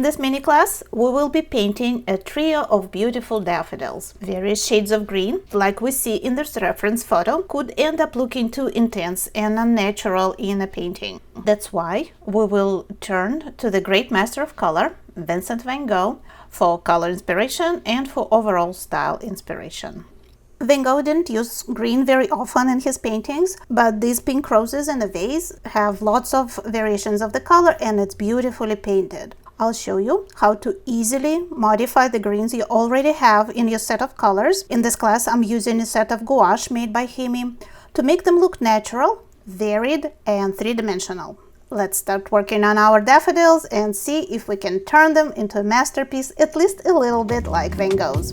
this mini class, we will be painting a trio of beautiful daffodils. Various shades of green, like we see in this reference photo, could end up looking too intense and unnatural in a painting. That's why we will turn to the great master of color, Vincent van Gogh, for color inspiration and for overall style inspiration. Van Gogh didn't use green very often in his paintings, but these pink roses in the vase have lots of variations of the color and it's beautifully painted. I'll show you how to easily modify the greens you already have in your set of colors. In this class, I'm using a set of gouache made by Himi to make them look natural, varied, and three-dimensional. Let's start working on our daffodils and see if we can turn them into a masterpiece at least a little bit like Van Gogh's.